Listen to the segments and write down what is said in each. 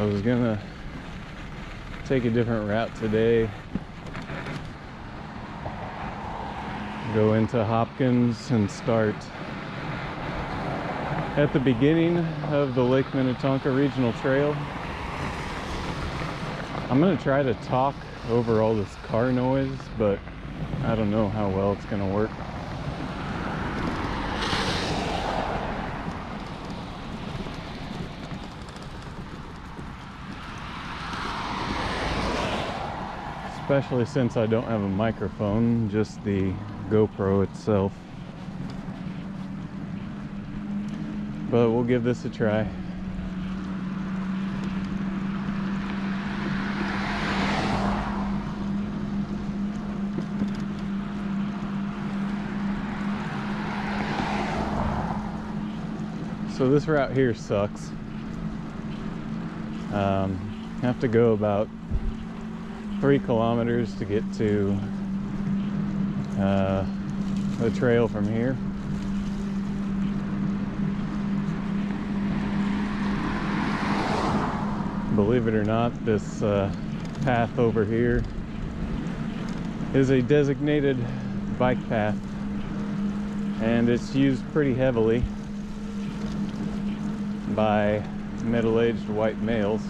I was gonna take a different route today, go into Hopkins and start at the beginning of the Lake Minnetonka Regional Trail. I'm gonna try to talk over all this car noise, but I don't know how well it's gonna work. Especially since I don't have a microphone, just the GoPro itself. But we'll give this a try. So this route here sucks. Have to go about 3 kilometers to get to the trail from here. Believe it or not, this path over here is a designated bike path, and it's used pretty heavily by middle-aged white males.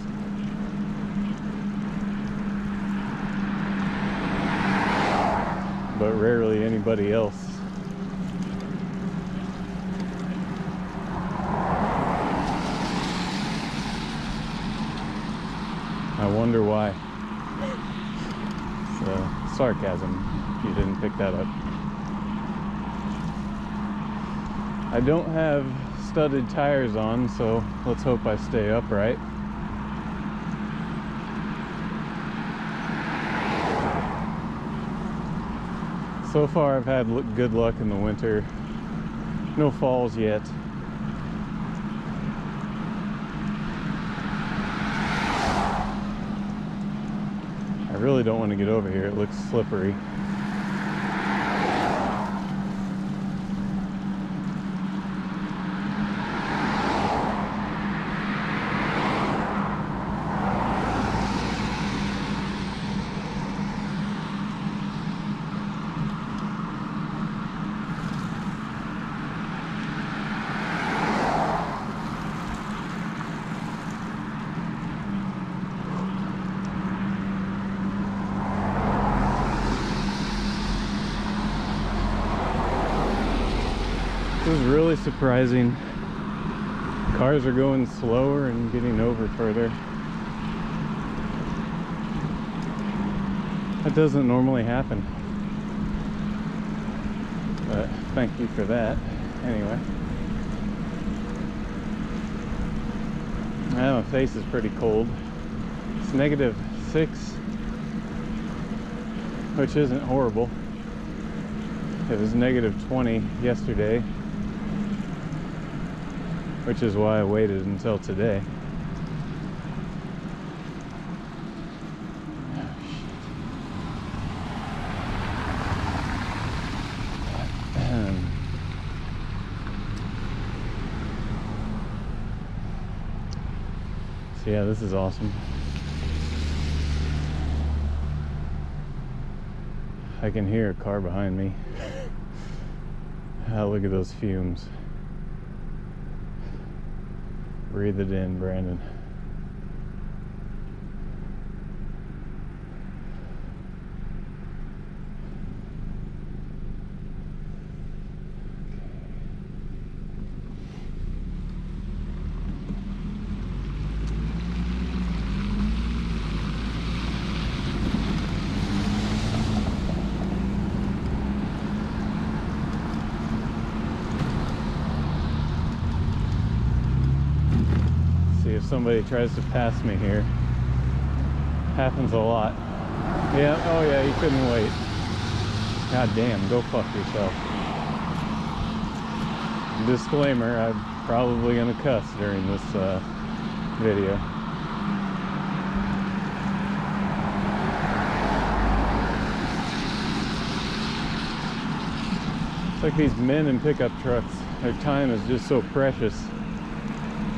But rarely anybody else. I wonder why. It's sarcasm, if you didn't pick that up. I don't have studded tires on, so let's hope I stay upright. So far I've had good luck in the winter. No falls yet. I really don't want to get over here. It looks slippery. This is really surprising. Cars are going slower and getting over further. That doesn't normally happen. But thank you for that. Anyway. My face is pretty cold. It's -6, which isn't horrible. It was -20 yesterday, which is why I waited until today. So yeah, this is awesome. I can hear a car behind me. Look at those fumes. Breathe it in, Brandon. If somebody tries to pass me here. Happens a lot. Yeah, oh yeah, you couldn't wait. God damn, go fuck yourself. Disclaimer, I'm probably gonna cuss during this video. It's like these men in pickup trucks, their time is just so precious.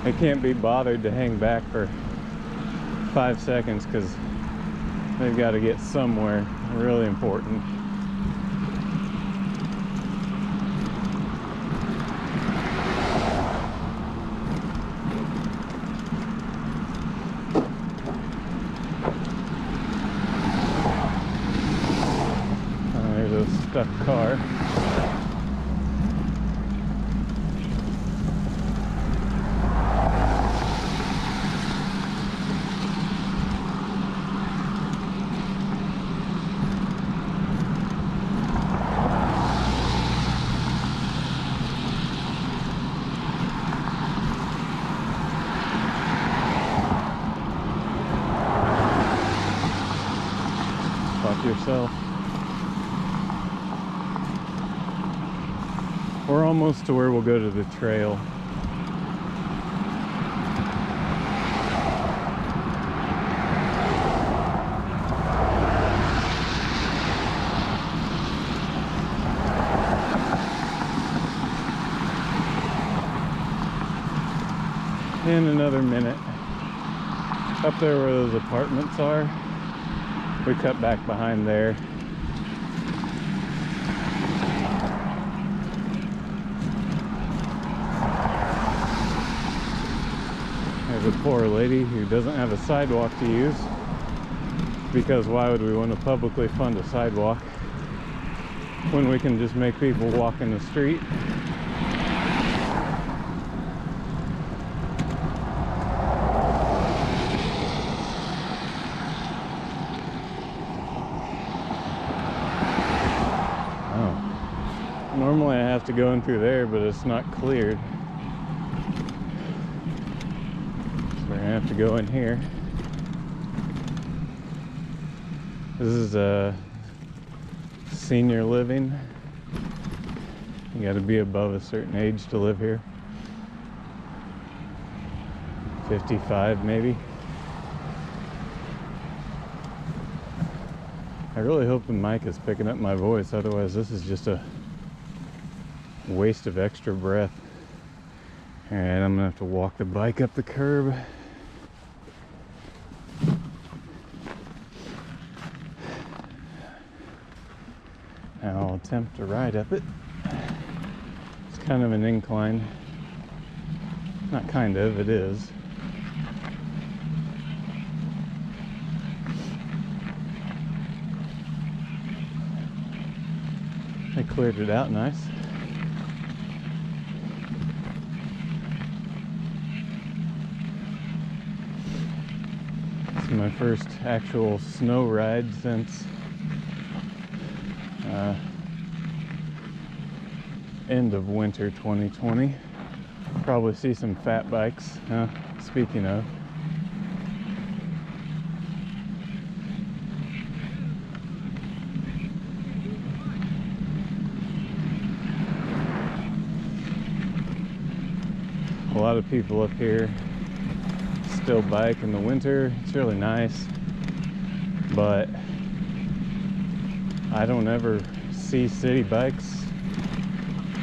They can't be bothered to hang back for 5 seconds because they've got to get somewhere really important. There's a stuck car. Watch yourself. We're almost to where we'll go to the trail. In another minute. Up there where those apartments are, we cut back behind there. There's a poor lady who doesn't have a sidewalk to use, because why would we want to publicly fund a sidewalk when we can just make people walk in the street? Normally I have to go in through there, but it's not cleared. So we're gonna have to go in here. This is a senior living. You gotta be above a certain age to live here. 55 maybe. I really hope the mic is picking up my voice, otherwise this is just a waste of extra breath. Alright, I'm gonna have to walk the bike up the curb. Now I'll attempt to ride up it. It's kind of an incline. Not kind of, it is. They cleared it out nice. This is my first actual snow ride since end of winter 2020. Probably see some fat bikes. Speaking of, a lot of people up here still bike in the winter. It's really nice, but I don't ever see city bikes.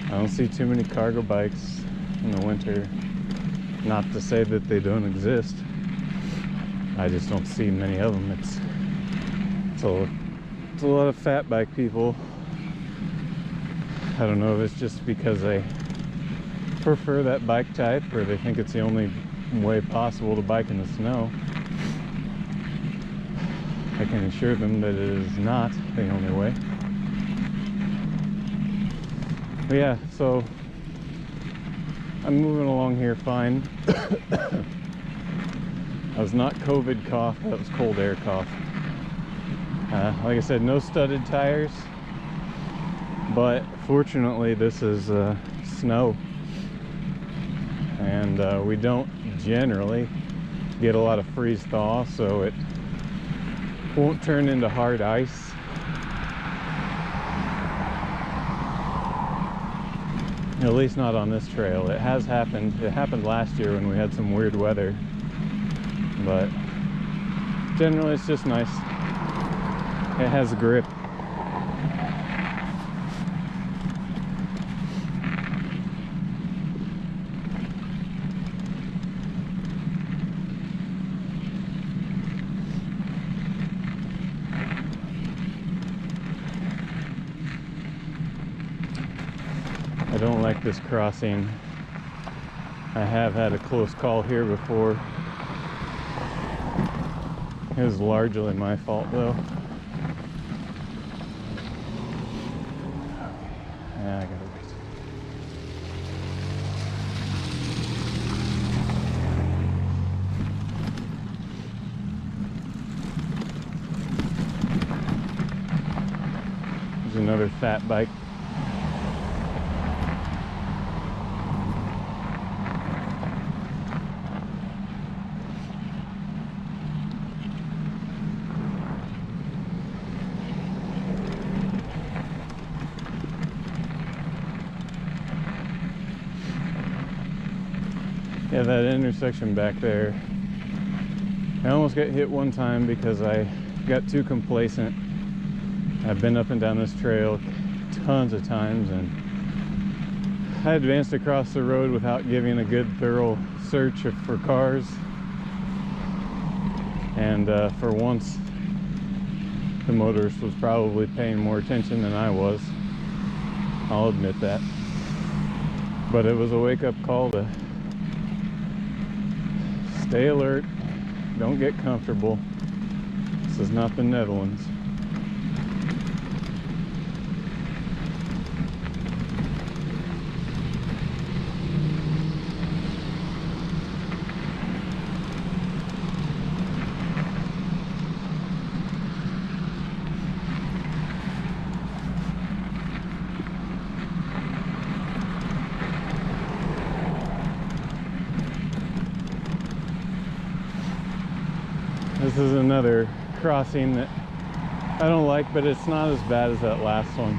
I don't see too many cargo bikes in the winter. Not to say that they don't exist, I just don't see many of them. It's a lot of fat bike people. I don't know if it's just because they prefer that bike type, or they think it's the only way possible to bike in the snow. I can assure them that it is not the only way. But yeah, so I'm moving along here fine. That was not COVID cough, that was cold air cough. Like I said, no studded tires, but fortunately this is snow, and we don't generally get a lot of freeze thaw, so it won't turn into hard ice. At least not on this trail. It has happened. It happened last year when we had some weird weather, but generally it's just nice. It has grip. don't like this crossing. I have had a close call here before. It was largely my fault though. Yeah, I gotta wait. There's another fat bike. Yeah, that intersection back there, I almost got hit one time because I got too complacent. I've been up and down this trail tons of times, and I advanced across the road without giving a good thorough search for cars. And for once, the motorist was probably paying more attention than I was. I'll admit that. But it was a wake-up call to stay alert, don't get comfortable. This is not the Netherlands. This is another crossing that I don't like, but it's not as bad as that last one,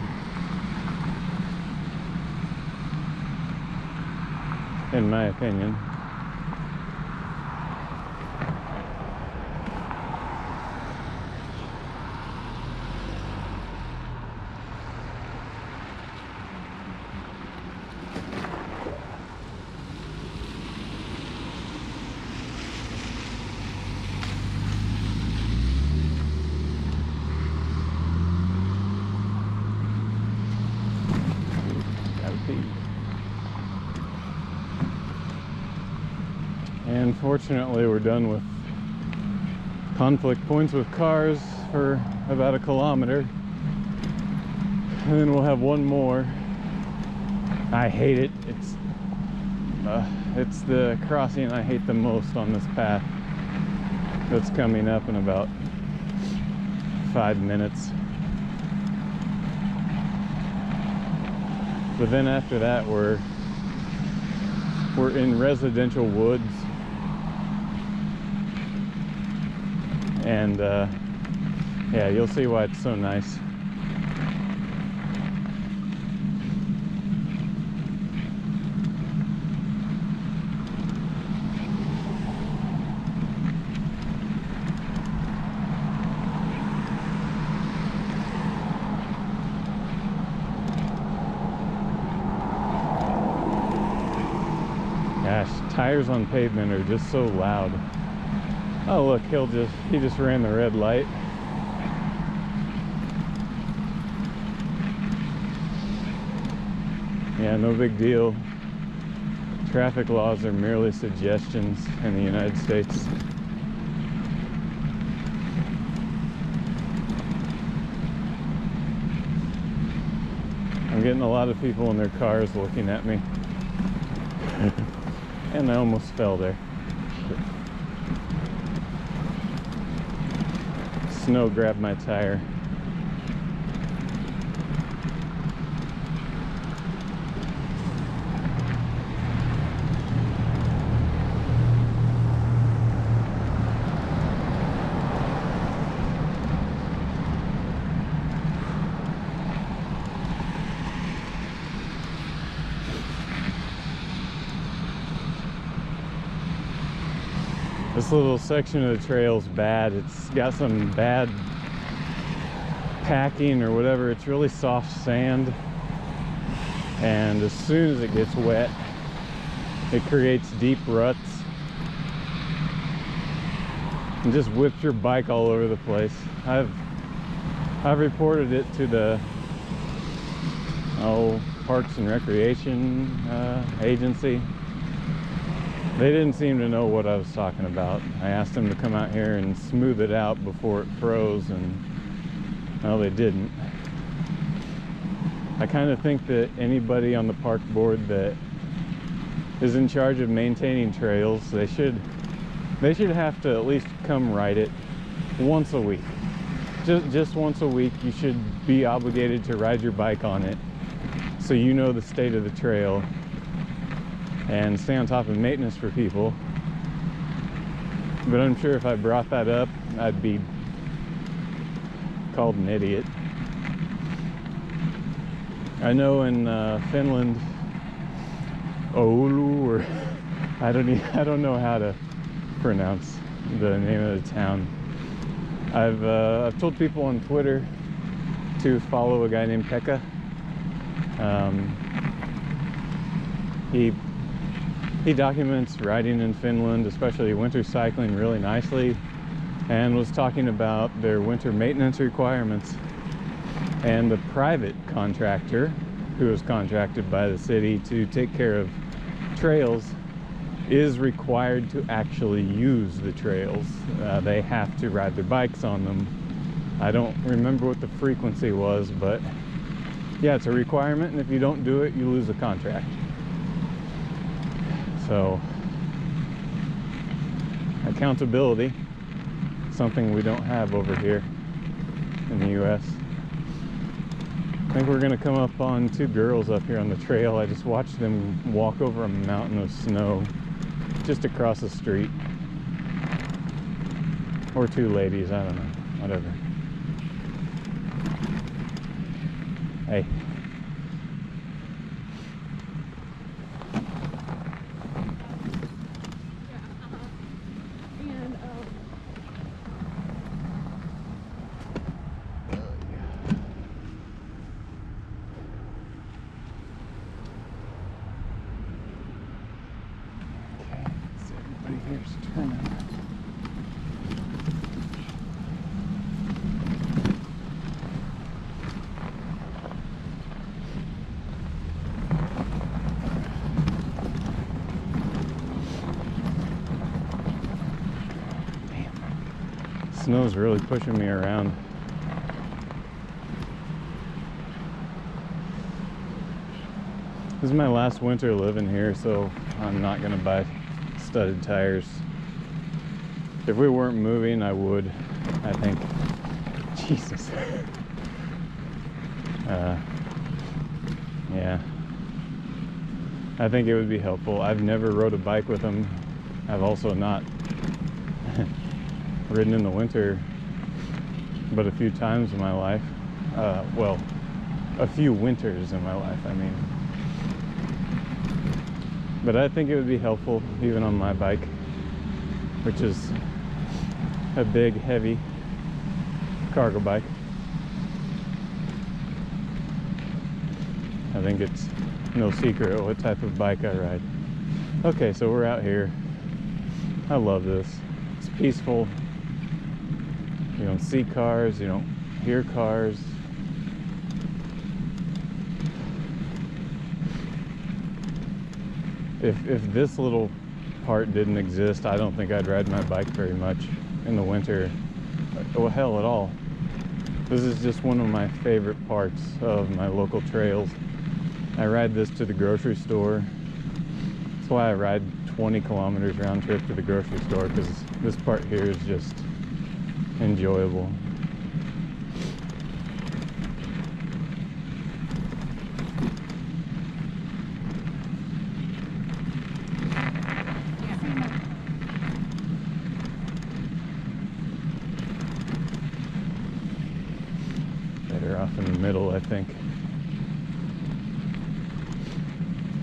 in my opinion. And fortunately, we're done with conflict points with cars for about 1 kilometer. And then we'll have one more. I hate it. It's the crossing I hate the most on this path that's coming up in about 5 minutes. But then after that, we're in residential woods. And yeah, you'll see why it's so nice. Gosh, tires on pavement are just so loud. Oh look, he just ran the red light. Yeah, no big deal. Traffic laws are merely suggestions in the United States. I'm getting a lot of people in their cars looking at me. And I almost fell there. Snow grabbed my tire. This little section of the trail is bad. It's got some bad packing or whatever. It's really soft sand, and as soon as it gets wet, it creates deep ruts and just whips your bike all over the place. I've reported it to the Parks and Recreation agency. They didn't seem to know what I was talking about. I asked them to come out here and smooth it out before it froze, and well, they didn't. I kind of think that anybody on the park board that is in charge of maintaining trails, they should have to at least come ride it once a week. Just once a week, you should be obligated to ride your bike on it so you know the state of the trail and stay on top of maintenance for people. But I'm sure if I brought that up, I'd be called an idiot. I know in Finland, Oulu, or I don't know how to pronounce the name of the town. I've told people on Twitter to follow a guy named Pekka. He documents riding in Finland, especially winter cycling, really nicely, and was talking about their winter maintenance requirements. And the private contractor, who is contracted by the city to take care of trails, is required to actually use the trails. They have to ride their bikes on them. I don't remember what the frequency was, but yeah, it's a requirement, and if you don't do it, you lose a contract. So, accountability, something we don't have over here in the US. I think we're gonna come up on two girls up here on the trail. I just watched them walk over a mountain of snow just across the street. Or two ladies, I don't know, whatever. Hey. Here's turning. Damn. Snow's really pushing me around. This is my last winter living here, so I'm not gonna buy studded tires. If we weren't moving, I would, I think. Jesus. Yeah. I think it would be helpful. I've never rode a bike with them. I've also not ridden in the winter but a few times in my life. Well, a few winters in my life, I mean. But I think it would be helpful even on my bike, which is a big, heavy cargo bike. I think it's no secret what type of bike I ride. Okay, so we're out here. I love this. It's peaceful. You don't see cars, you don't hear cars. If this little part didn't exist, I don't think I'd ride my bike very much in the winter. Well, hell, at all. This is just one of my favorite parts of my local trails. I ride this to the grocery store. That's why I ride 20 kilometers round trip to the grocery store, because this part here is just enjoyable. Better off in the middle, I think.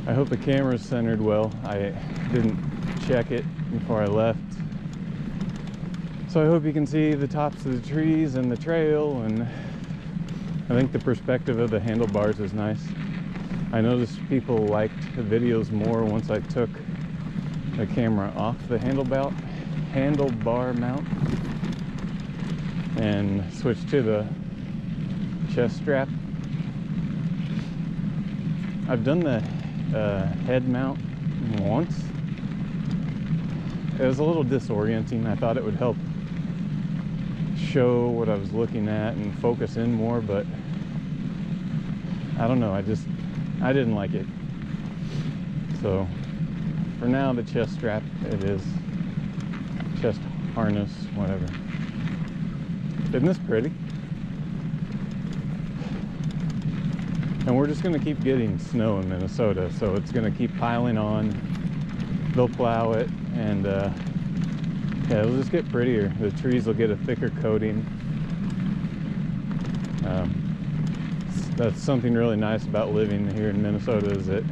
I hope the camera's centered well. I didn't check it before I left. So I hope you can see the tops of the trees and the trail, and I think the perspective of the handlebars is nice. I noticed people liked the videos more once I took the camera off the handlebar mount and switched to the chest strap. I've done the head mount once. It was a little disorienting. I thought it would help show what I was looking at and focus in more, but I don't know, I didn't like it. So for now, the chest strap, it is chest harness, whatever. Isn't this pretty? And we're just gonna keep getting snow in Minnesota, so it's gonna keep piling on. They'll plow it, and yeah, it'll just get prettier. The trees will get a thicker coating. That's something really nice about living here in Minnesota, is that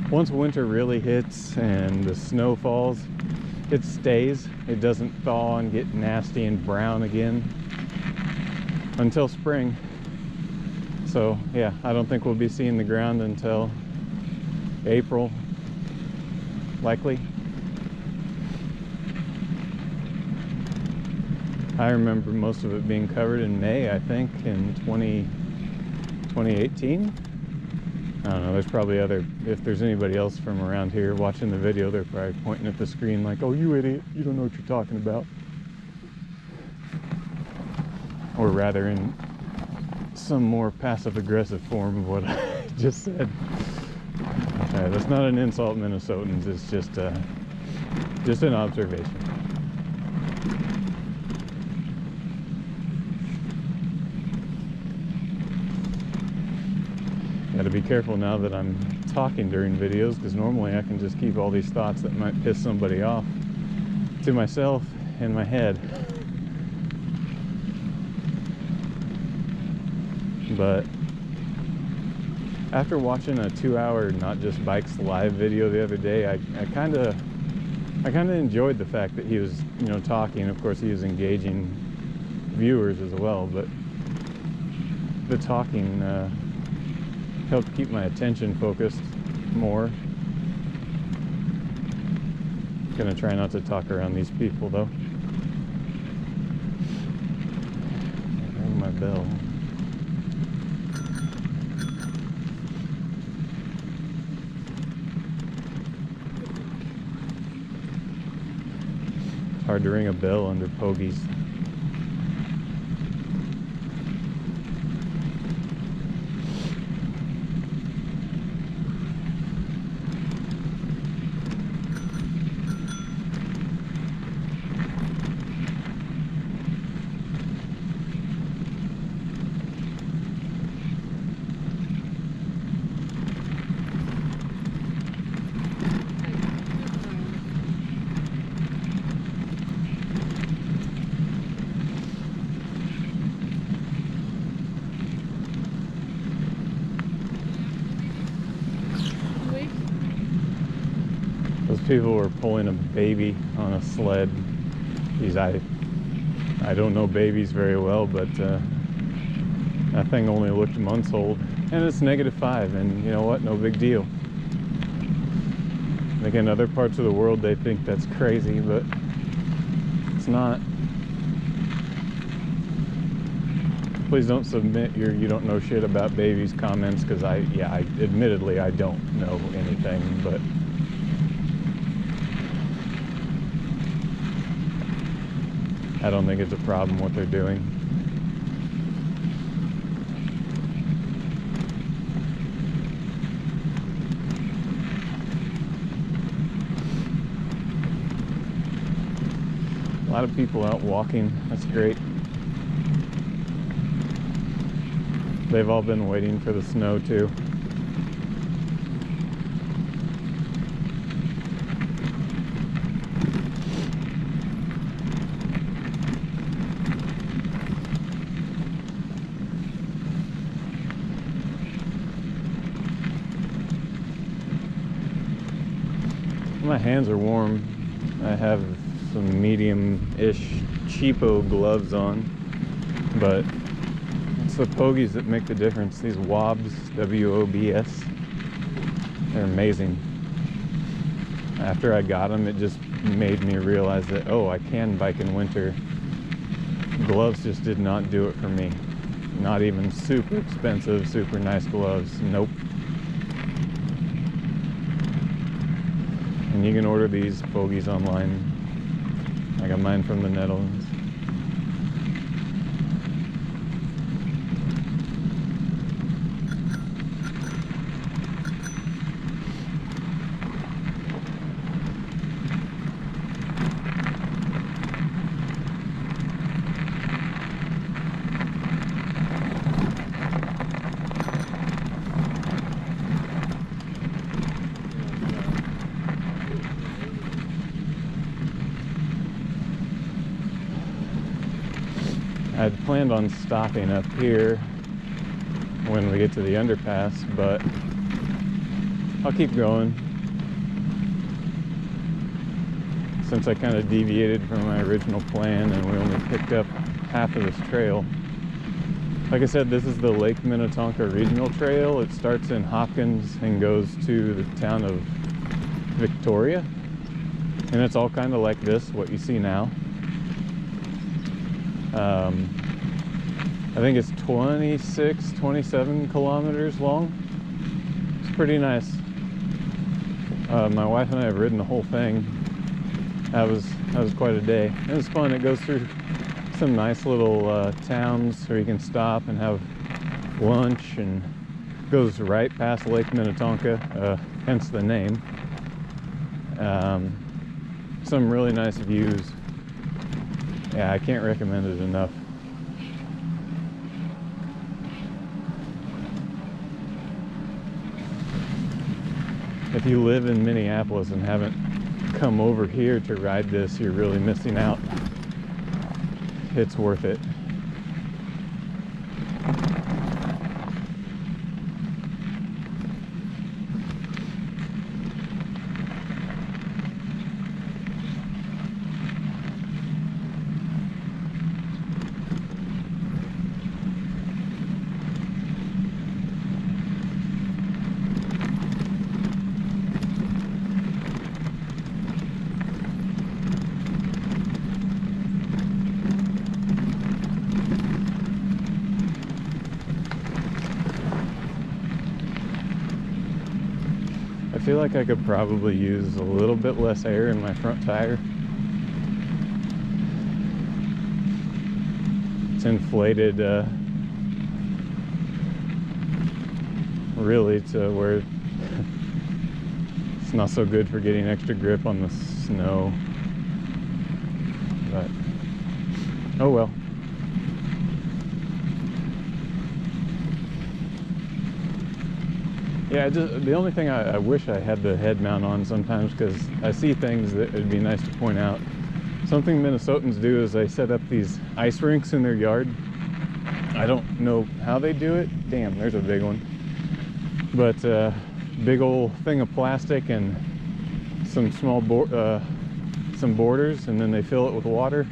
once winter really hits and the snow falls, it stays. It doesn't thaw and get nasty and brown again until spring. So yeah, I don't think we'll be seeing the ground until April, likely. I remember most of it being covered in May, I think, in 2018. I don't know, there's probably if there's anybody else from around here watching the video, they're probably pointing at the screen like, oh, you idiot, you don't know what you're talking about. Or rather in some more passive-aggressive form of what I just said. That's not an insult, Minnesotans, it's just an observation. Gotta be careful now that I'm talking during videos, because normally I can just keep all these thoughts that might piss somebody off to myself in my head. But after watching a 2-hour Not Just Bikes live video the other day, I kind of enjoyed the fact that he was, talking. Of course, he was engaging viewers as well, but the talking helped keep my attention focused more. Gonna try not to talk around these people though. Ring my bell. It's hard to ring a bell under pogies. Those people were pulling a baby on a sled. Geez, I don't know babies very well, but that thing only looked months old, and it's -5, and you know what? No big deal. I think in other parts of the world they think that's crazy, but it's not. Please don't submit your "you don't know shit about babies" comments, because I admittedly I don't know anything, but I don't think it's a problem what they're doing. A lot of people out walking, that's great. They've all been waiting for the snow too. My hands are warm. I have some medium-ish cheapo gloves on, but it's the pogies that make the difference. These WOBs, W-O-B-S, they're amazing. After I got them, it just made me realize that, oh, I can bike in winter. Gloves just did not do it for me. Not even super expensive, super nice gloves. Nope. you can order these pogies online. I got mine from the Netherlands. I'd planned on stopping up here when we get to the underpass, but I'll keep going since I kind of deviated from my original plan and we only picked up half of this trail. Like I said, this is the Lake Minnetonka Regional Trail. It starts in Hopkins and goes to the town of Victoria, and it's all kind of like this, what you see now. I think it's 26, 27 kilometers long. It's pretty nice. My wife and I have ridden the whole thing. That was quite a day. It was fun. It goes through some nice little towns where you can stop and have lunch, and goes right past Lake Minnetonka, hence the name. Some really nice views. Yeah, I can't recommend it enough. If you live in Minneapolis and haven't come over here to ride this, you're really missing out. It's worth it. I feel like I could probably use a little bit less air in my front tire. It's inflated really to where it's not so good for getting extra grip on the snow. But oh well. Yeah, the only thing I wish I had the head mount on sometimes, because I see things that it'd be nice to point out. Something Minnesotans do is they set up these ice rinks in their yard. I don't know how they do it. Damn, there's a big one. But big old thing of plastic and some small some borders, and then they fill it with water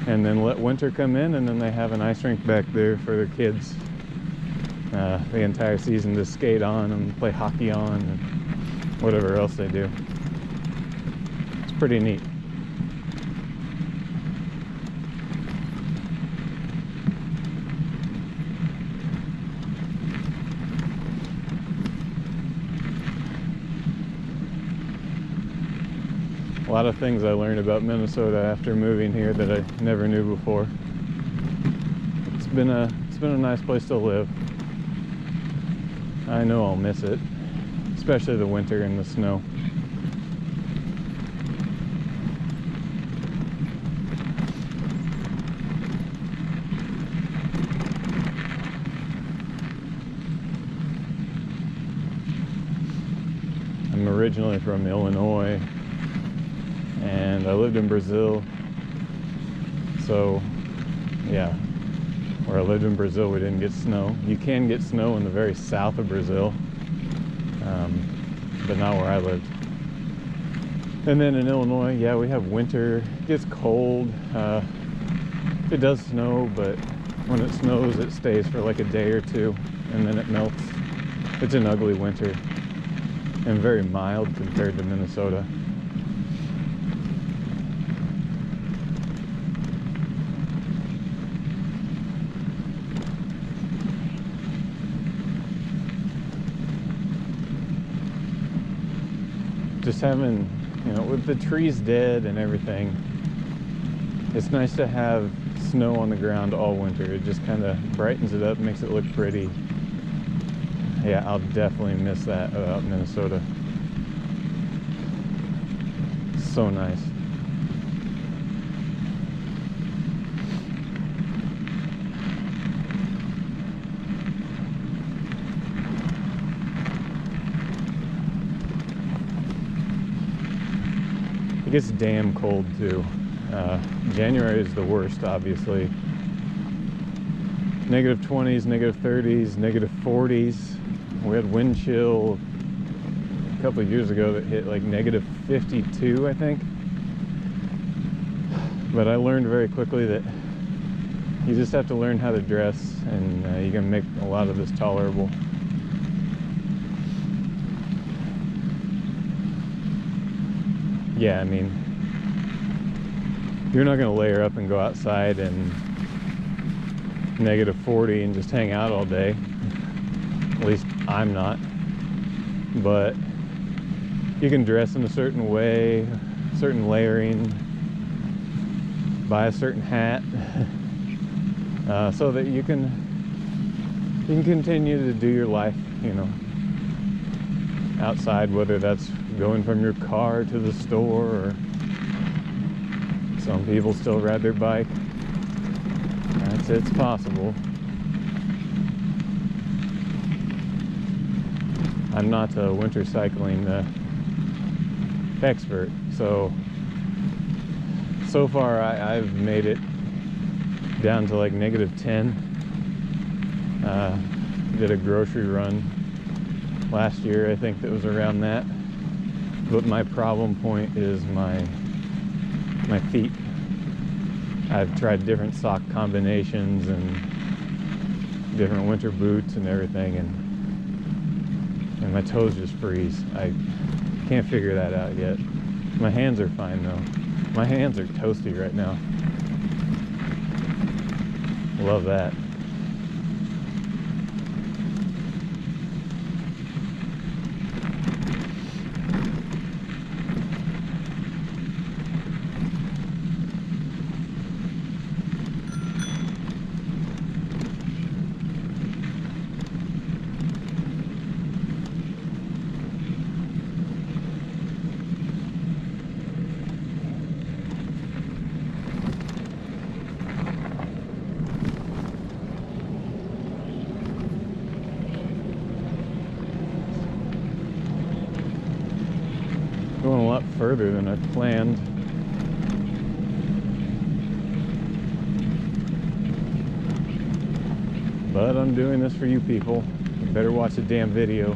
and then let winter come in, and then they have an ice rink back there for their kids the entire season to skate on and play hockey on and whatever else they do. It's pretty neat. A lot of things I learned about Minnesota after moving here that I never knew before. It's been a nice place to live. I know I'll miss it, especially the winter and the snow. I'm originally from Illinois, and I lived in Brazil. So, yeah. Where I lived in Brazil, we didn't get snow. You can get snow in the very south of Brazil, but not where I lived. And then in Illinois, yeah, we have winter. It gets cold. It does snow, but when it snows, it stays for like a day or two, and then it melts. It's an ugly winter, and very mild compared to Minnesota. Just having You know, with the trees dead and everything, it's nice to have snow on the ground all winter. It just kind of brightens it up, makes it look pretty. Yeah, I'll definitely miss that about Minnesota. So nice. It gets damn cold too. January is the worst, obviously. Negative 20s, negative 30s, negative 40s. We had wind chill a couple of years ago that hit like negative 52, I think. But I learned very quickly that you just have to learn how to dress, and you can make a lot of this tolerable. Yeah, I mean, you're not going to layer up and go outside and negative 40 and just hang out all day. At least I'm not. But you can dress in a certain way, certain layering, buy a certain hat, so that you can continue to do your life, you know, outside, whether that's going from your car to the store, or some people still ride their bike. It's possible. I'm not a winter cycling expert, so far I've made it down to like negative 10. Did a grocery run last year, I think that was around that. But my problem point is my feet. I've tried different sock combinations and different winter boots and everything, and my toes just freeze. I can't figure that out yet. My hands are fine though. My hands are toasty right now. Love that. Going a lot further than I planned. But I'm doing this for you people. You better watch the damn video.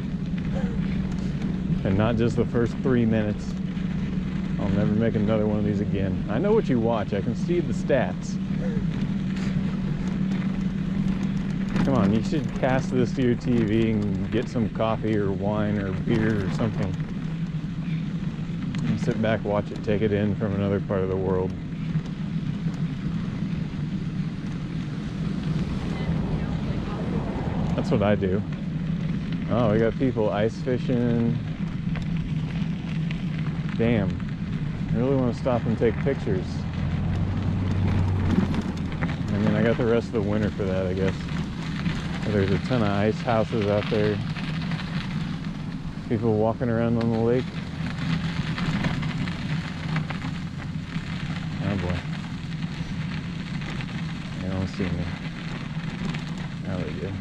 And not just the first 3 minutes. I'll never make another one of these again. I know what you watch. I can see the stats. Come on, you should cast this to your TV and get some coffee or wine or beer or something. And sit back, watch it, take it in from another part of the world. That's what I do. Oh, we got people ice fishing. Damn. I really want to stop and take pictures. I mean, I got the rest of the winter for that, I guess. There's a ton of ice houses out there. People walking around on the lake. Oh boy. They don't see me. Now they do.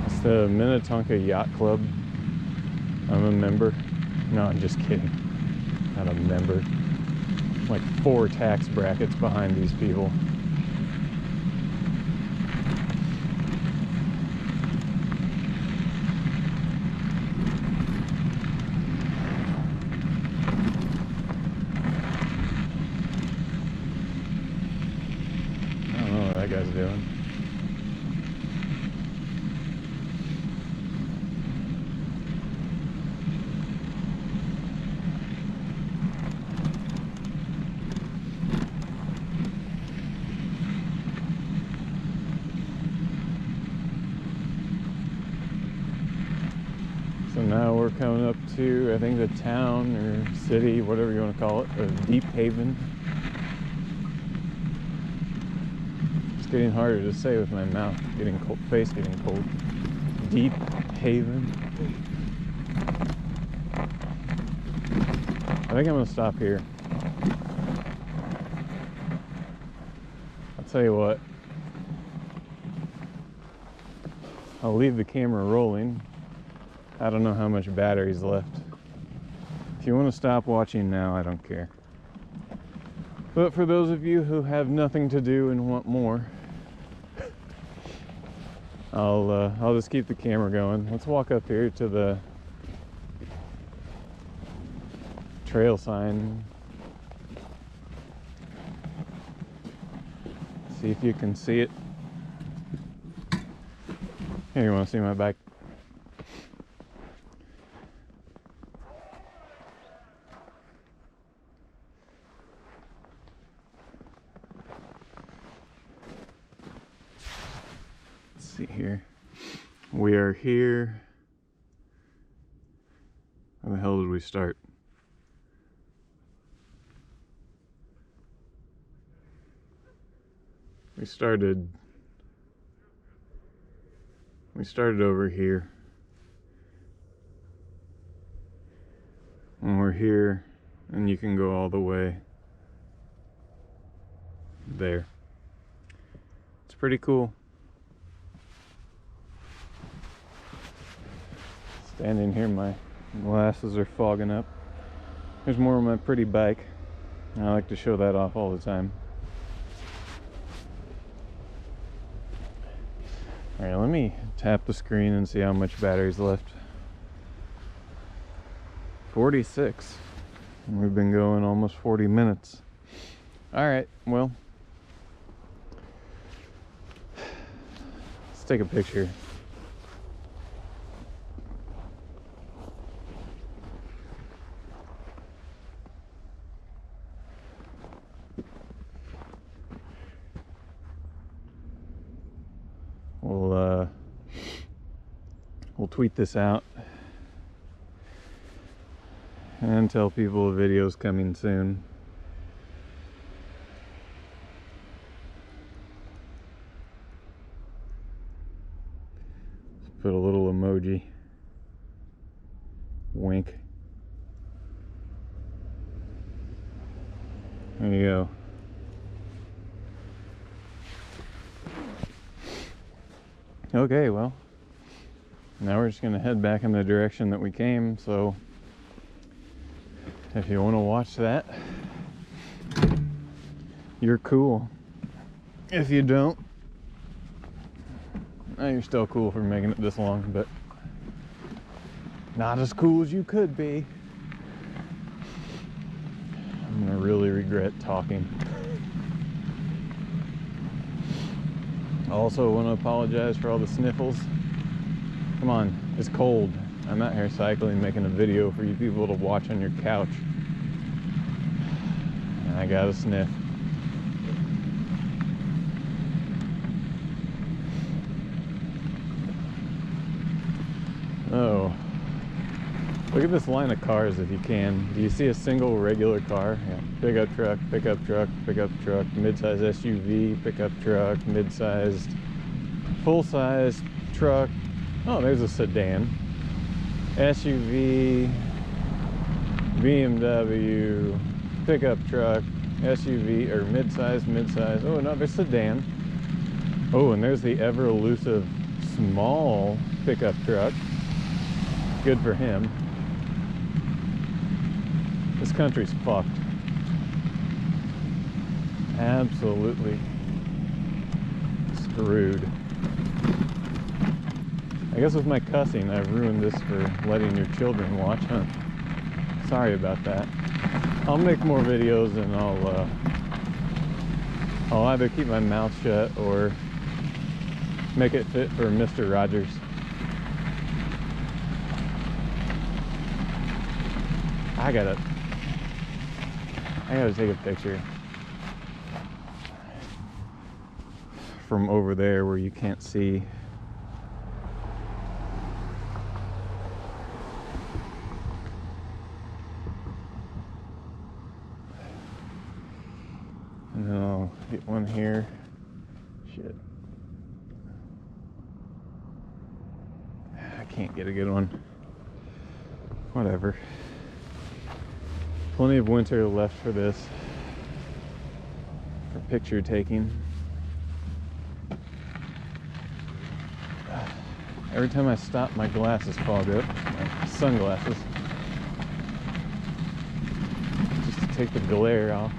It's the Minnetonka Yacht Club. I'm a member. No, I'm just kidding. Not a member. Like 4 tax brackets behind these people. I don't know what that guy's doing. coming up to, I think, the town or city, whatever you want to call it, of Deep Haven. It's getting harder to say with my mouth getting cold, face getting cold. Deep Haven. I think I'm gonna stop here. I'll tell you what. I'll leave the camera rolling. I don't know how much battery's left. If you want to stop watching now, I don't care. But for those of you who have nothing to do and want more, I'll just keep the camera going. Let's walk up here to the trail sign. See if you can see it. Here, you want to see my bike? Let's see here. We are here. How the hell did we start? We started over here, and we're here, and you can go all the way there. It's pretty cool. Standing here, my glasses are fogging up. There's more of my pretty bike. I like to show that off all the time. Alright, let me tap the screen and see how much battery's left. 46. And we've been going almost 40 minutes. Alright, well, let's take a picture. We'll tweet this out and tell people a video's coming soon. Let's put a little emoji. Wink. There you go. Okay, well, now we're just gonna head back in the direction that we came, so if you want to watch that, you're cool. If you don't, you're still cool for making it this long, but not as cool as you could be. I'm gonna really regret talking. I also want to apologize for all the sniffles. Come on, it's cold. I'm out here cycling, making a video for you people to watch on your couch. And I got a sniff. Oh. Look at this line of cars if you can. Do you see a single regular car? Yeah. Pickup truck, pickup truck, pickup truck, mid-size SUV, pickup truck, mid-sized, full-size truck. Oh, there's a sedan. SUV, BMW, pickup truck, SUV, or mid-size. Oh, another sedan. Oh, and there's the ever elusive small pickup truck. Good for him. This country's fucked. Absolutely screwed. I guess with my cussing, I've ruined this for letting your children watch, huh? Sorry about that. I'll make more videos and I'll either keep my mouth shut or make it fit for Mr. Rogers. I gotta take a picture from over there where you can't see. So get one here. Shit. I can't get a good one. Whatever. Plenty of winter left for this. For picture taking. Every time I stop, my glasses fog up. My sunglasses. Just to take the glare off.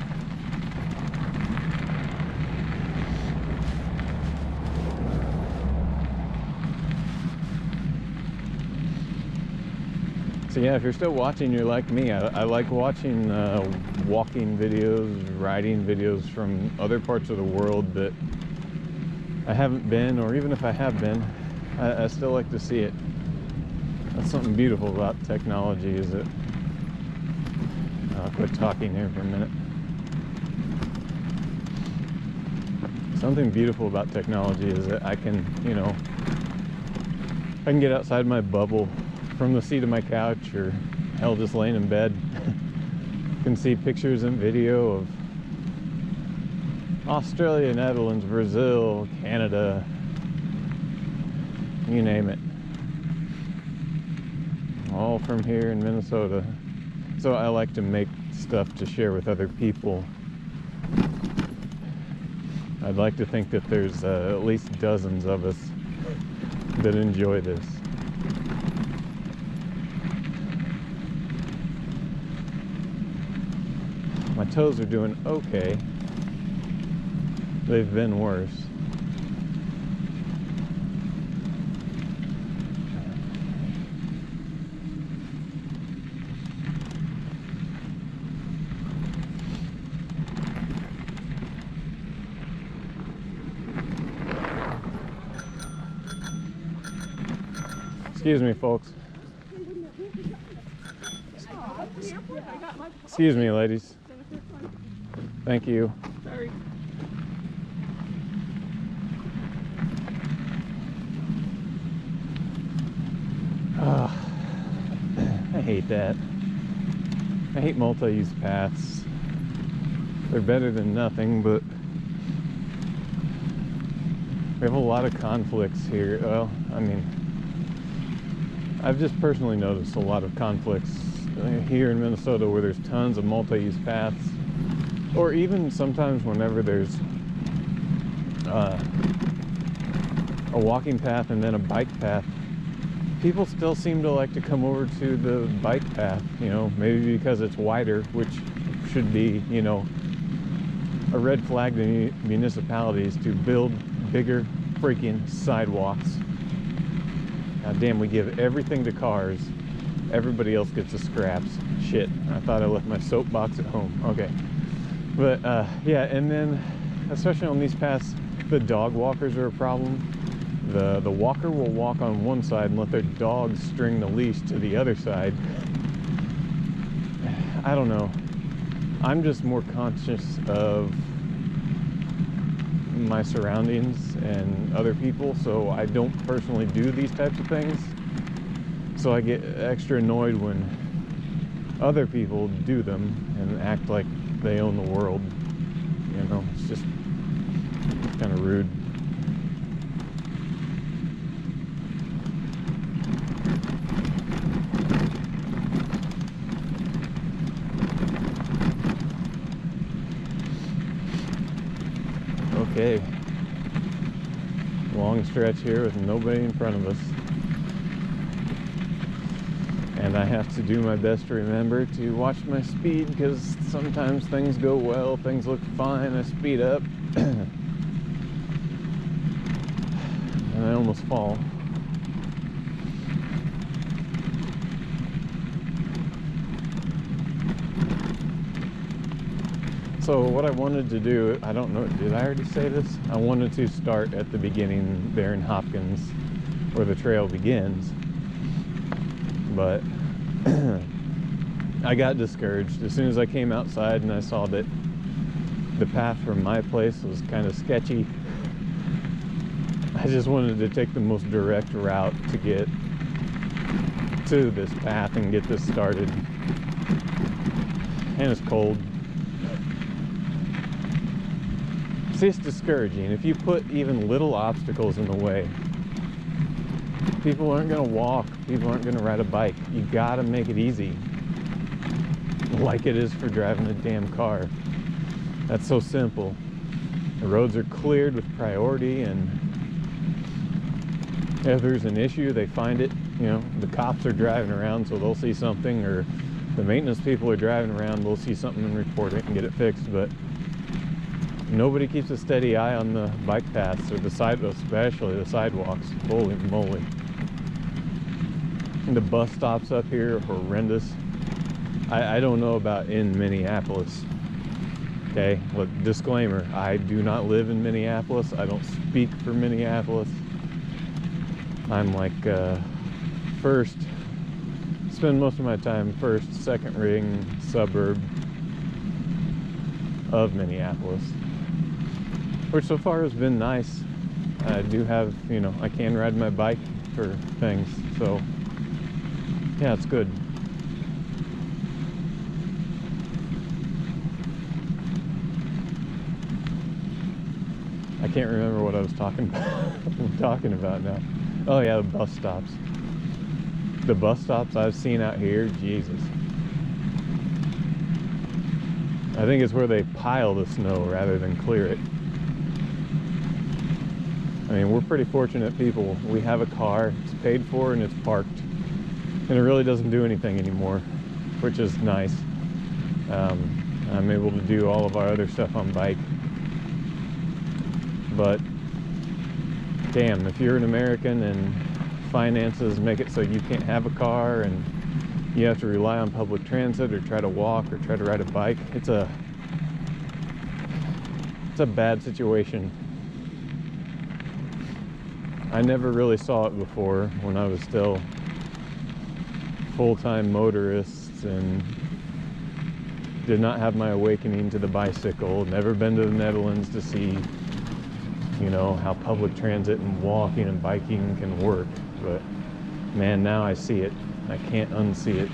So yeah, if you're still watching, you're like me. I like watching walking videos, riding videos from other parts of the world that I haven't been, or even if I have been, I still like to see it. That's something beautiful about technology, is it? I'll quit talking here for a minute. Something beautiful about technology is that I can, you know, I can get outside my bubble from the seat of my couch, or hell, just laying in bed. Can see pictures and video of Australia, Netherlands, Brazil, Canada, you name it, all from here in Minnesota. So I like to make stuff to share with other people. I'd like to think that there's at least dozens of us that enjoy this. My toes are doing okay. They've been worse. Excuse me, folks. Excuse me, ladies. Thank you. Sorry. I hate that. I hate multi-use paths. They're better than nothing, but we have a lot of conflicts here. Well, I mean, I've just personally noticed a lot of conflicts here in Minnesota where there's tons of multi-use paths, or even sometimes whenever there's a walking path and then a bike path, people still seem to like to come over to the bike path, you know, maybe because it's wider, which should be, you know, a red flag to municipalities to build bigger freaking sidewalks. God damn, we give everything to cars. Everybody else gets the scraps. Shit, I thought I left my soapbox at home. Okay. But yeah, and then especially on these paths, the dog walkers are a problem. The walker will walk on one side and let their dog string the leash to the other side. I don't know. I'm just more conscious of my surroundings and other people, so I don't personally do these types of things. So I get extra annoyed when other people do them and act like they own the world. You know, it's just kind of rude. Okay, long stretch here with nobody in front of us, and I have to do my best to remember to watch my speed, because sometimes things go well, things look fine, I speed up and I almost fall. So what I wanted to do, I don't know, did I already say this? I wanted to start at the beginning there in Hopkins, where the trail begins. But I got discouraged as soon as I came outside and I saw that the path from my place was kind of sketchy. I just wanted to take the most direct route to get to this path and get this started. And it's cold. See, it's discouraging. If you put even little obstacles in the way, people aren't going to walk, people aren't going to ride a bike. You got to make it easy, like it is for driving a damn car. That's so simple. The roads are cleared with priority, and if there's an issue, they find it. You know, the cops are driving around, so they'll see something, or the maintenance people are driving around, they'll see something and report it and get it fixed. But nobody keeps a steady eye on the bike paths or the side, especially the sidewalks. Holy moly. And the bus stops up here are horrendous. I don't know about in Minneapolis. Okay, look, disclaimer, I do not live in Minneapolis. I don't speak for Minneapolis. I'm like spend most of my time first, second ring suburb of Minneapolis, which so far has been nice. I do have, you know, I can ride my bike for things, so yeah, it's good. I can't remember what I was talking about now. Oh yeah, the bus stops. The bus stops I've seen out here, Jesus. I think it's where they pile the snow rather than clear it. I mean, we're pretty fortunate people. We have a car, it's paid for, and it's parked. And it really doesn't do anything anymore, which is nice. I'm able to do all of our other stuff on bike. But damn, if you're an American and finances make it so you can't have a car and you have to rely on public transit or try to walk or try to ride a bike, it's a bad situation. I never really saw it before when I was still full-time motorist and did not have my awakening to the bicycle. Never been to the Netherlands to see, you know, how public transit and walking and biking can work. But man, now I see it. I can't unsee it.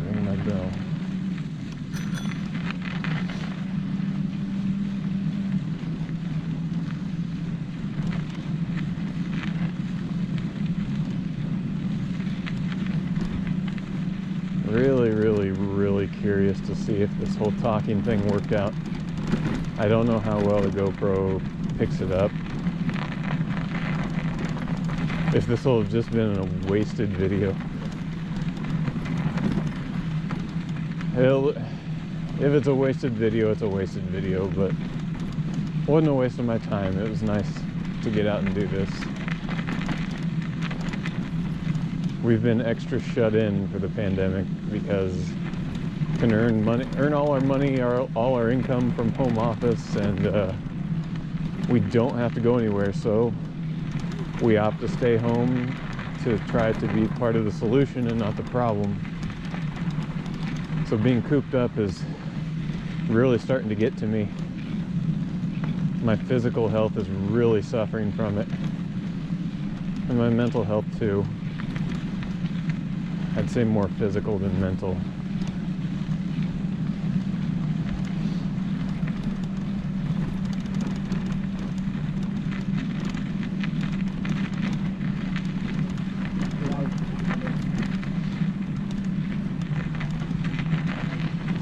Ring my bell. Really curious to see if this whole talking thing worked out. I don't know how well the GoPro picks it up. If this will have just been a wasted video. If it's a wasted video, it's a wasted video, but it wasn't a waste of my time. It was nice to get out and do this. We've been extra shut in for the pandemic because we can earn all our money, all our income from home office, and we don't have to go anywhere. So we opt to stay home to try to be part of the solution and not the problem. So being cooped up is really starting to get to me. My physical health is really suffering from it, and my mental health too. I'd say more physical than mental.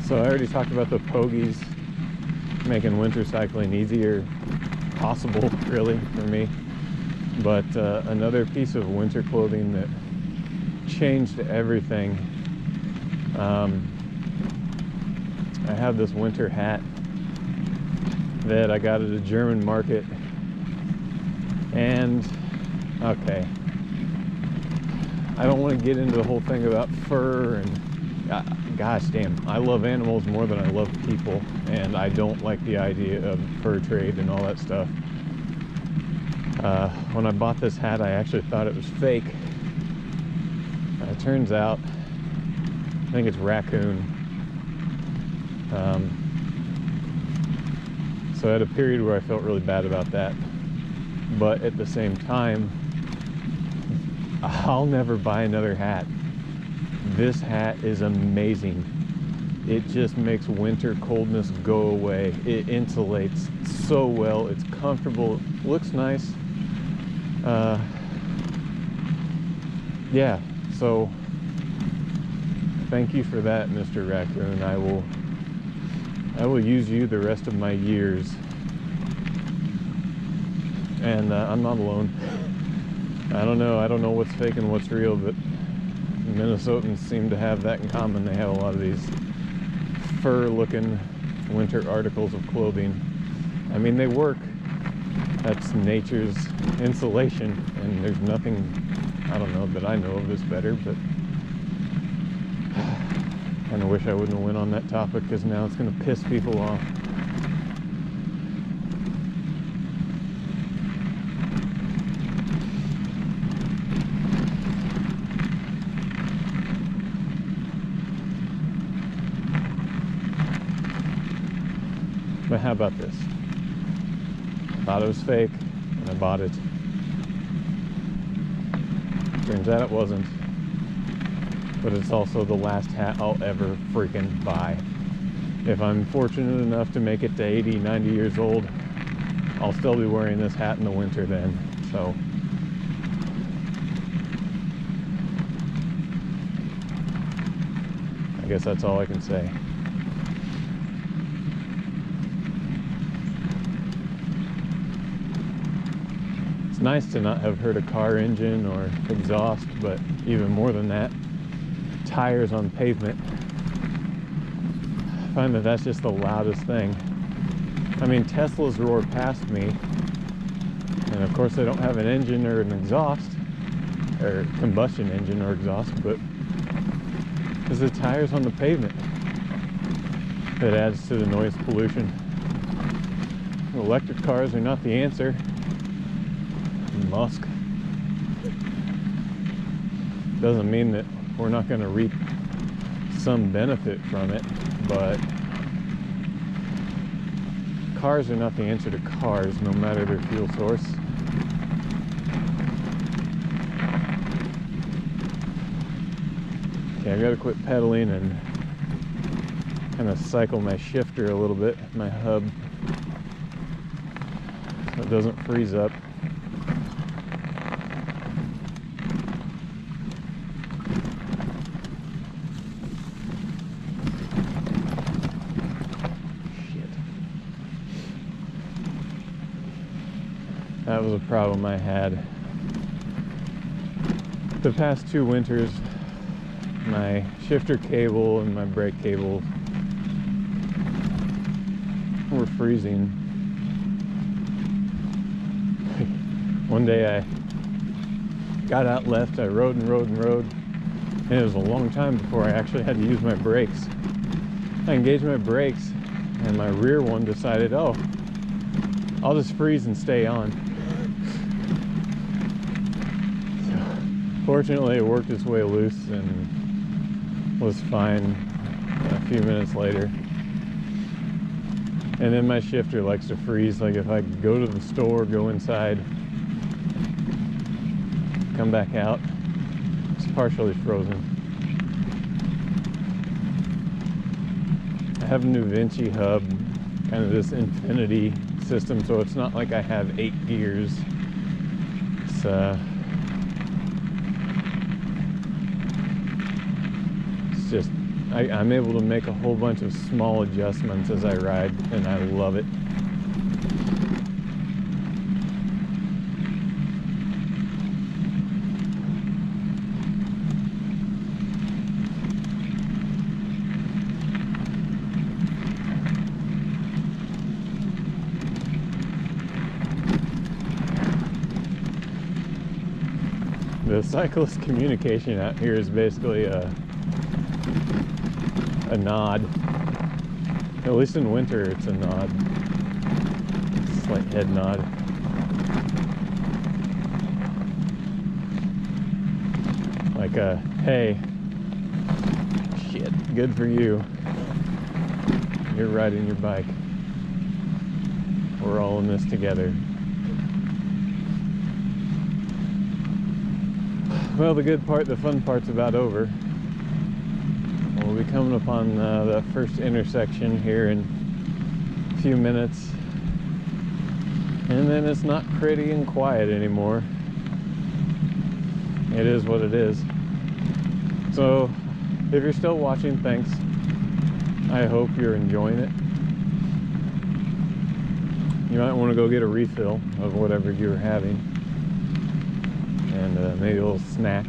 So I already talked about the pogies making winter cycling easier, possible really for me. But another piece of winter clothing that changed everything. I have this winter hat that I got at a German market, and okay, I don't want to get into the whole thing about fur and gosh damn, I love animals more than I love people, and I don't like the idea of fur trade and all that stuff. When I bought this hat, I actually thought it was fake. It turns out, I think it's raccoon. So So I had a period where I felt really bad about that. But at the same time, I'll never buy another hat. This hat is amazing. It just makes winter coldness go away. It insulates so well. It's comfortable. It looks nice. Yeah, so thank you for that, Mr. Raccoon. I will use you the rest of my years. And I'm not alone. I don't know what's fake and what's real, but Minnesotans seem to have that in common. They have a lot of these fur-looking winter articles of clothing. I mean, they work. That's nature's insulation, and there's nothing, I don't know, that I know of is better, but I kind of wish I wouldn't have went on that topic, because now it's going to piss people off. But how about this? I thought it was fake, and I bought it. Turns out it wasn't. But it's also the last hat I'll ever freaking buy. If I'm fortunate enough to make it to 80, 90 years old, I'll still be wearing this hat in the winter then. So I guess that's all I can say. It's nice to not have heard a car engine or exhaust, but even more than that, tires on pavement. I find that that's just the loudest thing. I mean, Teslas roar past me, and of course they don't have an engine or an exhaust, or combustion engine or exhaust, but it's the tires on the pavement that adds to the noise pollution. Electric cars are not the answer. Musk. Doesn't mean that we're not going to reap some benefit from it, but cars are not the answer to cars, no matter their fuel source. Okay, I gotta quit pedaling and kind of cycle my shifter a little bit, my hub, so it doesn't freeze up. That was a problem I had. The past 2 winters, my shifter cable and my brake cable were freezing. One day I got out left, I rode and rode and rode, and it was a long time before I actually had to use my brakes. I engaged my brakes, and my rear one decided, oh, I'll just freeze and stay on. Fortunately, it worked its way loose and was fine a few minutes later. And then my shifter likes to freeze. Like if I go to the store, go inside, come back out, it's partially frozen. I have a new Vinci hub, kind of this infinity system, so it's not like I have 8 gears. It's just, I'm able to make a whole bunch of small adjustments as I ride, and I love it. The cyclist communication out here is basically a nod. At least in winter, it's a nod. It's a slight head nod. Like a, hey, shit, good for you. You're riding your bike. We're all in this together. Well, the fun part's about over. We'll be coming upon that first intersection here in a few minutes. And then it's not pretty and quiet anymore. It is what it is. So, if you're still watching, thanks. I hope you're enjoying it. You might want to go get a refill of whatever you're having. And maybe a little snack.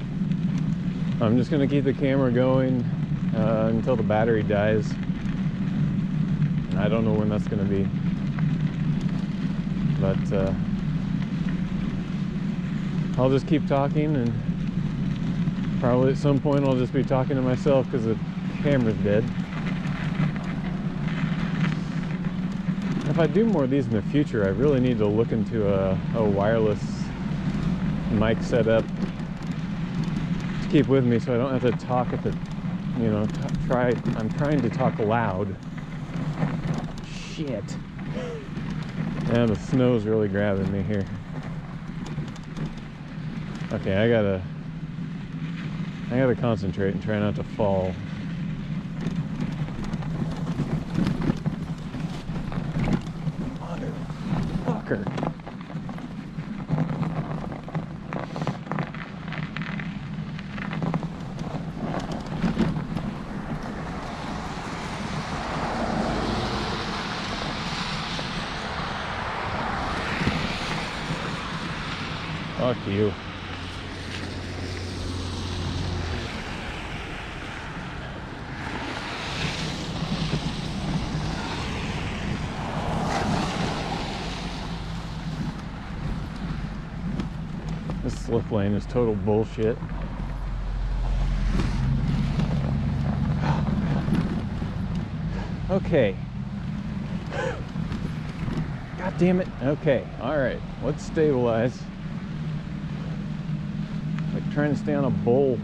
I'm just going to keep the camera going until the battery dies. And I don't know when that's going to be. But I'll just keep talking, and probably at some point I'll just be talking to myself because the camera's dead. If I do more of these in the future, I really need to look into a wireless mic setup to keep with me so I don't have to talk at the, you know, I'm trying to talk loud. Shit. Yeah, the snow's really grabbing me here. Okay, I gotta concentrate and try not to fall. Motherfucker. Fuck you. This slip lane is total bullshit. Okay. God damn it. Okay. All right. Let's stabilize. Like trying to stay on a bowl.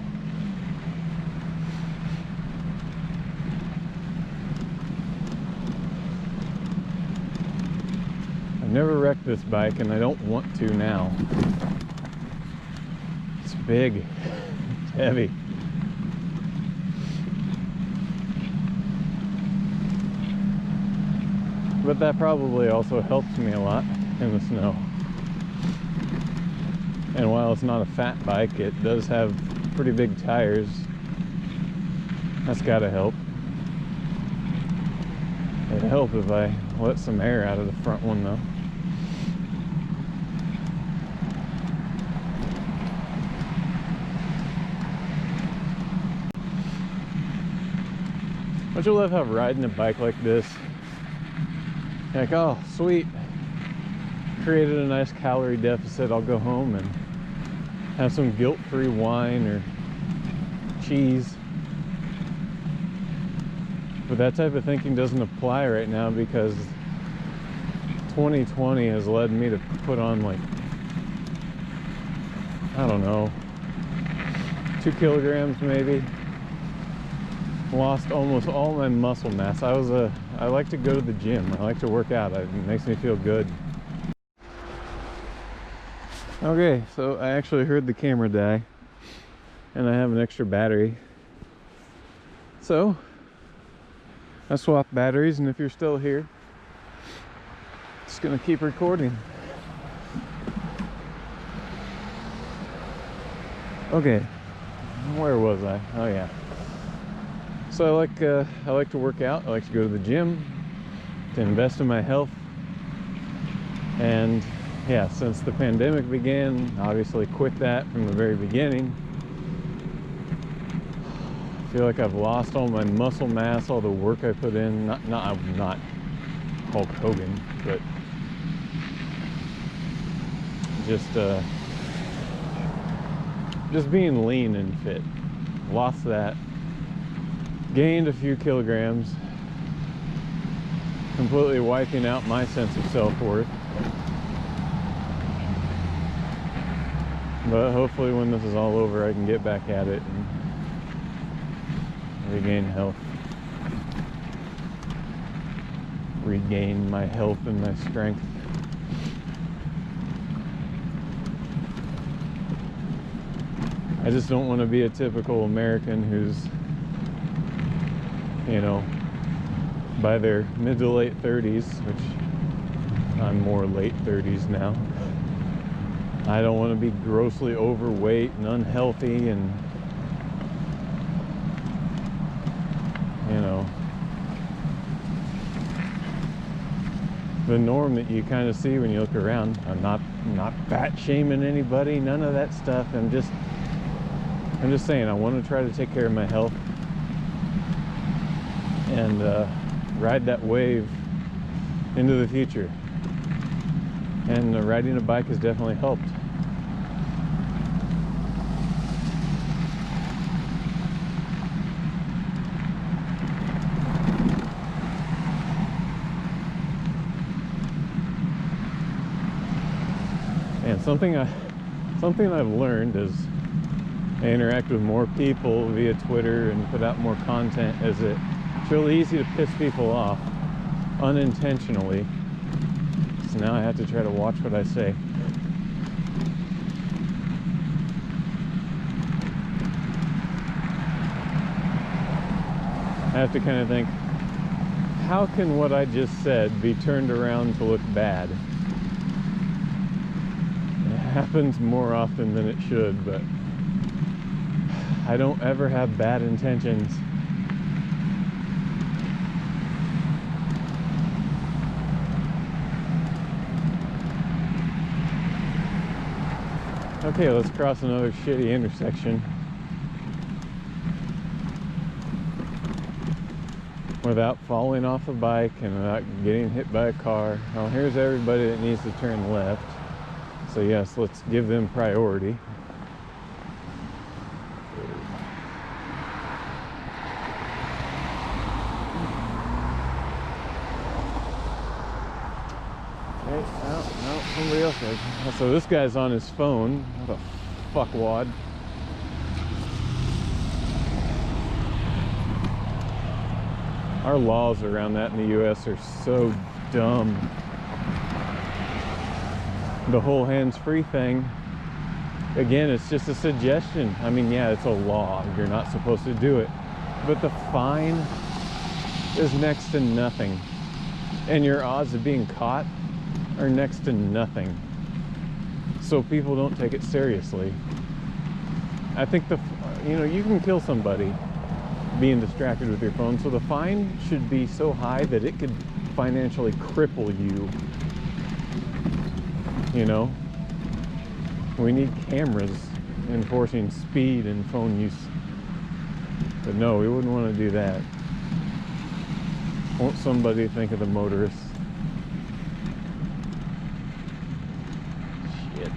I've never wrecked this bike and I don't want to now. It's big. It's heavy. But that probably also helps me a lot in the snow. And while it's not a fat bike, it does have pretty big tires. That's gotta help. It'd help if I let some air out of the front one though. Don't you love how riding a bike like this, like, oh, sweet, created a nice calorie deficit, I'll go home and have some guilt-free wine or cheese. But that type of thinking doesn't apply right now because 2020 has led me to put on, like, I don't know, 2 kilograms maybe. Lost almost all my muscle mass. I like to go to the gym. I like to work out. It makes me feel good. Okay, so I actually heard the camera die and I have an extra battery. So I swapped batteries, and if you're still here, just gonna keep recording. Okay, where was I? Oh yeah. So I like to work out. I like to go to the gym to invest in my health. And yeah, since the pandemic began, obviously quit that from the very beginning. I feel like I've lost all my muscle mass, all the work I put in. I'm not Hulk Hogan, but just being lean and fit. Lost that. Gained a few kilograms, completely wiping out my sense of self-worth. But hopefully when this is all over, I can get back at it and regain health. Regain my health and my strength. I just don't want to be a typical American who's, you know, by their mid to late 30s, which I'm more late 30s now. I don't want to be grossly overweight and unhealthy and, you know, the norm that you kind of see when you look around. I'm not fat shaming anybody, none of that stuff. I'm just saying I want to try to take care of my health and ride that wave into the future. And riding a bike has definitely helped. And something I've learned as I interact with more people via Twitter and put out more content is that it's really easy to piss people off unintentionally. So now I have to try to watch what I say. I have to kind of think, how can what I just said be turned around to look bad? It happens more often than it should, but I don't ever have bad intentions. Okay, let's cross another shitty intersection without falling off a bike and without getting hit by a car. Well, here's everybody that needs to turn left. So yes, let's give them priority. No, somebody else is. So this guy's on his phone. What a fuckwad. Our laws around that in the US are so dumb. The whole hands-free thing, again, it's just a suggestion. I mean, yeah, it's a law. You're not supposed to do it. But the fine is next to nothing. And your odds of being caught are next to nothing. So people don't take it seriously. I think you can kill somebody being distracted with your phone, so the fine should be so high that it could financially cripple you. You know, we need cameras enforcing speed and phone use. But no, we wouldn't want to do that. Won't somebody think of the motorists? Shit.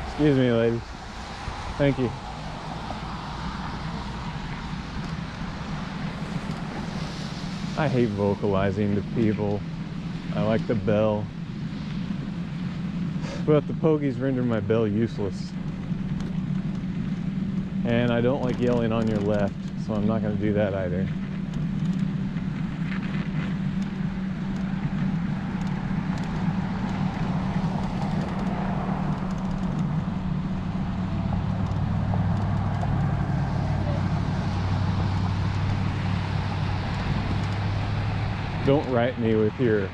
Excuse me, ladies. Thank you. I hate vocalizing to people. I like the bell. But the pogies render my bell useless. And I don't like yelling on your left, so I'm not going to do that either. Don't write me with your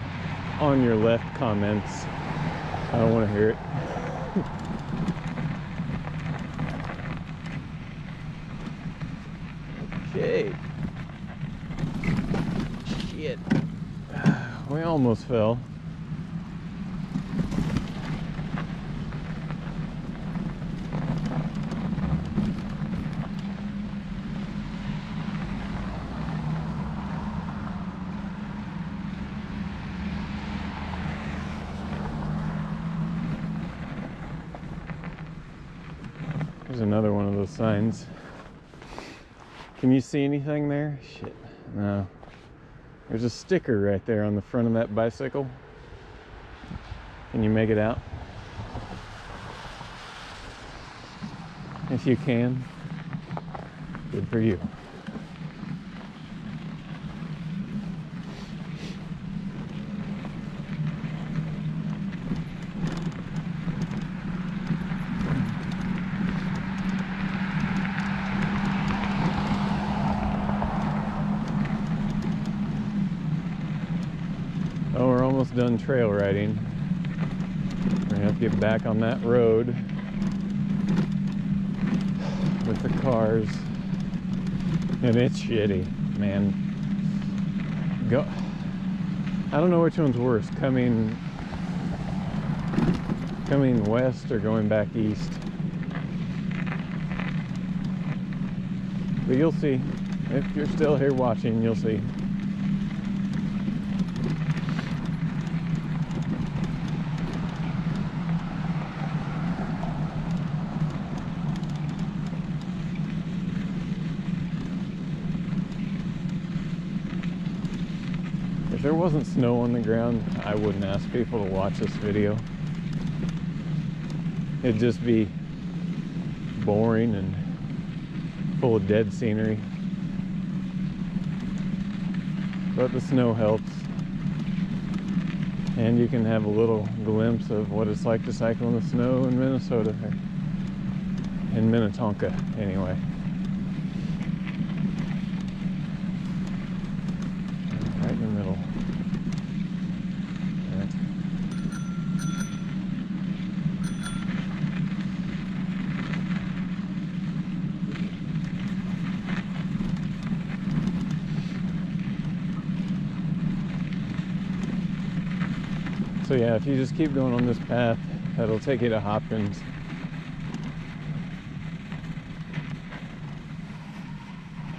on your left comments. I don't want to hear it. Okay. Shit. We almost fell. There's another one of those signs. Can you see anything there? Shit, no. There's a sticker right there on the front of that bicycle. Can you make it out? If you can, good for you. almost done trail riding. We're gonna have to get back on that road with the cars, and it's shitty, man. I don't know which one's worse, coming west or going back east. But you'll see. If you're still here watching, you'll see. If there wasn't snow on the ground, I wouldn't ask people to watch this video. It'd just be boring and full of dead scenery. But the snow helps. And you can have a little glimpse of what it's like to cycle in the snow in Minnesota. In Minnetonka, anyway. Right in the middle. Right. So yeah, if you just keep going on this path, that'll take you to Hopkins.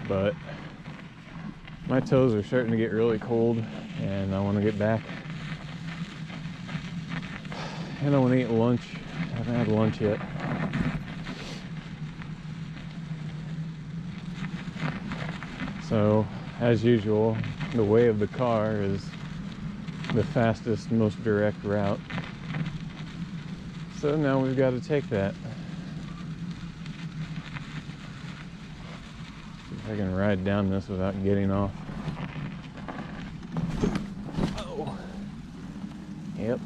But my toes are starting to get really cold, and I want to get back. And I want to eat lunch. I haven't had lunch yet. So, as usual, the way of the car is the fastest, most direct route. So now we've got to take that. See if I can ride down this without getting off. Oh. Yep.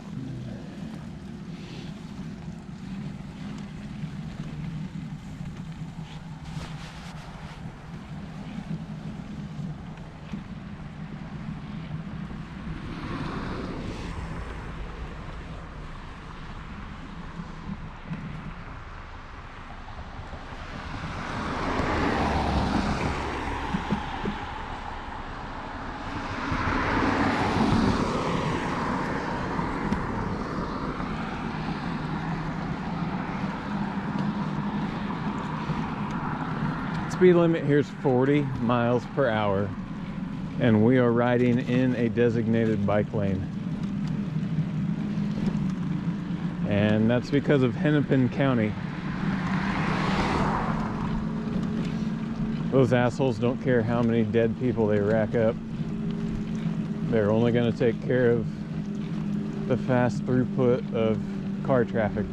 Speed limit here is 40 miles per hour, and we are riding in a designated bike lane. And that's because of Hennepin County. Those assholes don't care how many dead people they rack up. They're only going to take care of the fast throughput of car traffic.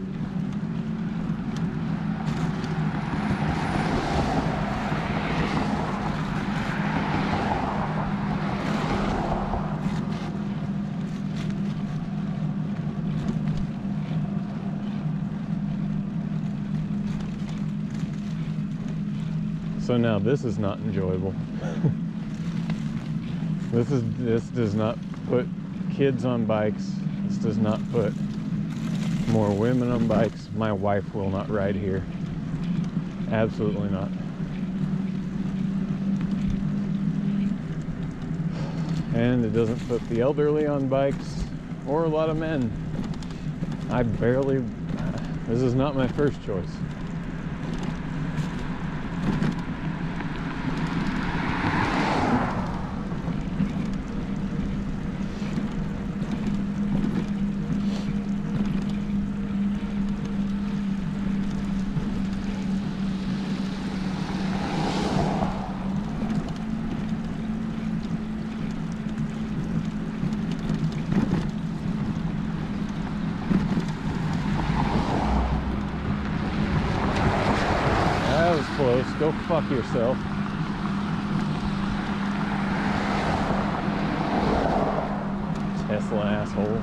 So now this is not enjoyable. This does not put kids on bikes. This does not put more women on bikes. My wife will not ride here. Absolutely not. And it doesn't put the elderly on bikes or a lot of men. This is not my first choice. Close. Go fuck yourself. Tesla asshole.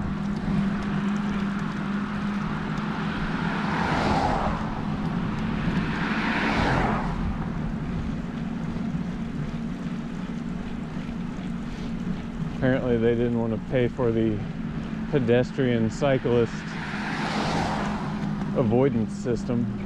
Apparently they didn't want to pay for the pedestrian cyclist avoidance system.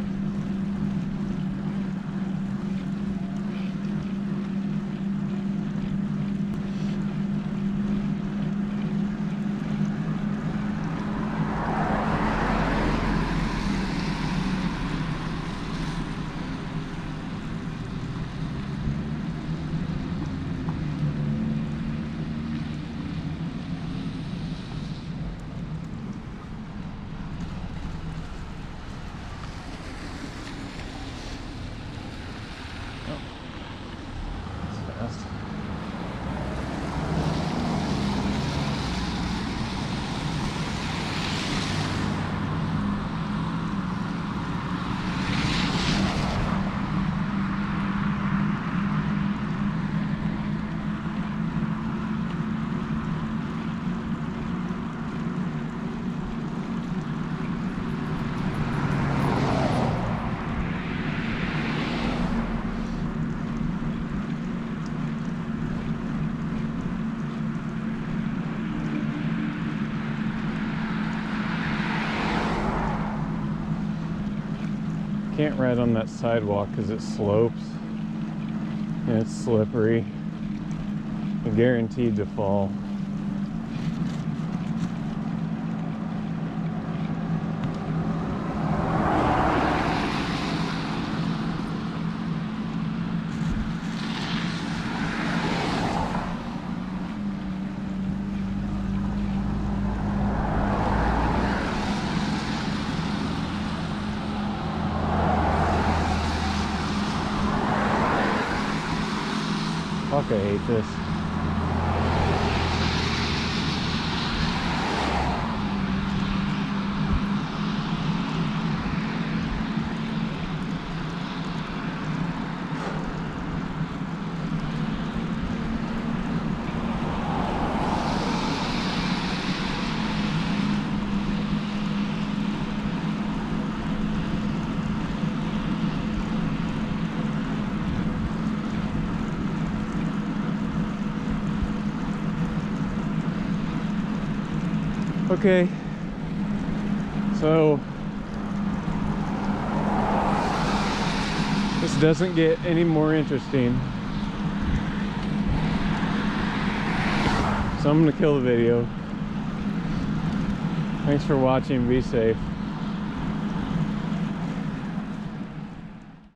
Can't ride on that sidewalk because it slopes and it's slippery. You're guaranteed to fall. Fuck, I hate this. Okay, so this doesn't get any more interesting, so I'm gonna kill the video. Thanks for watching, be safe.